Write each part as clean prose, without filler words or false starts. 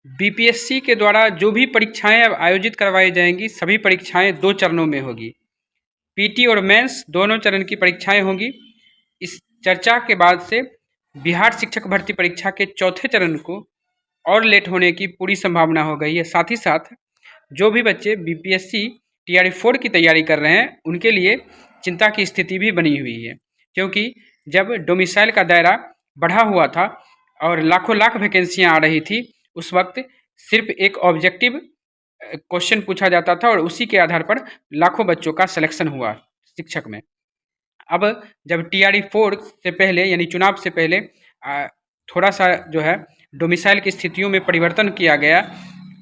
BPSC के द्वारा जो भी परीक्षाएं अब आयोजित करवाई जाएंगी, सभी परीक्षाएं 2 चरणों में होगी। पीटी और मेंस दोनों चरण की परीक्षाएं होंगी। इस चर्चा के बाद से बिहार शिक्षक भर्ती परीक्षा के चौथे चरण को और लेट होने की पूरी संभावना हो गई है। साथ ही साथ जो भी बच्चे बीपीएससी टीआरई 4 की तैयारी कर रहे हैं, उनके लिए चिंता की स्थिति भी बनी हुई है, क्योंकि जब डोमिसाइल का दायरा बढ़ा हुआ था और लाखों लाख वैकेंसियां आ रही थी, उस वक्त सिर्फ एक ऑब्जेक्टिव क्वेश्चन पूछा जाता था और उसी के आधार पर लाखों बच्चों का सिलेक्शन हुआ शिक्षक में। अब जब टीआरई 4 से पहले यानी चुनाव से पहले थोड़ा सा जो है डोमिसाइल की स्थितियों में परिवर्तन किया गया,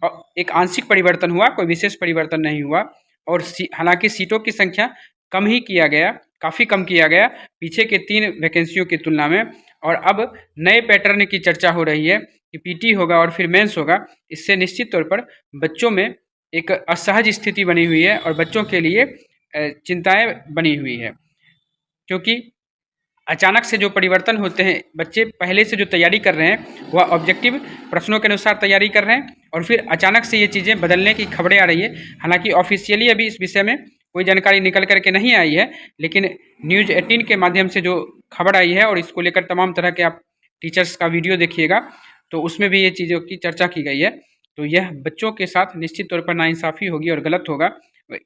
और एक आंशिक परिवर्तन हुआ, कोई विशेष परिवर्तन नहीं हुआ। और हालांकि सीटों की संख्या कम ही किया गया, काफ़ी कम किया गया पीछे के 3 वैकेंसियों की तुलना में। और अब नए पैटर्न की चर्चा हो रही है कि पीटी होगा और फिर मेंस होगा। इससे निश्चित तौर पर बच्चों में एक असहज स्थिति बनी हुई है और बच्चों के लिए चिंताएं बनी हुई है, क्योंकि अचानक से जो परिवर्तन होते हैं, बच्चे पहले से जो तैयारी कर रहे हैं वह ऑब्जेक्टिव प्रश्नों के अनुसार तैयारी कर रहे हैं और फिर अचानक से ये चीज़ें बदलने की खबरें आ रही है। हालांकि ऑफिशियली अभी इस विषय में कोई जानकारी निकल करके नहीं आई है, लेकिन न्यूज़ 18 के माध्यम से जो खबर आई है, और इसको लेकर तमाम तरह के आप टीचर्स का वीडियो देखिएगा तो उसमें भी ये चीज़ों की चर्चा की गई है। तो यह बच्चों के साथ निश्चित तौर पर नाइंसाफ़ी होगी और गलत होगा।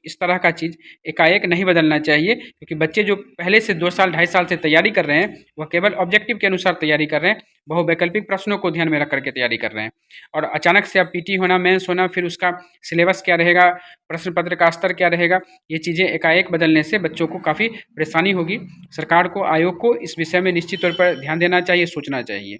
इस तरह का चीज़ एकाएक नहीं बदलना चाहिए, क्योंकि बच्चे जो पहले से 2 साल 2.5 साल से तैयारी कर रहे हैं, वह केवल ऑब्जेक्टिव के अनुसार तैयारी कर रहे हैं, बहुवैकल्पिक प्रश्नों को ध्यान में रख करके तैयारी कर रहे हैं। और अचानक से अब पीटी होना, मेंस होना, फिर उसका सिलेबस क्या रहेगा, प्रश्न पत्र का स्तर क्या रहेगा, ये चीज़ें एकाएक बदलने से बच्चों को काफ़ी परेशानी होगी। सरकार को, आयोग को इस विषय में निश्चित तौर पर ध्यान देना चाहिए, सोचना चाहिए।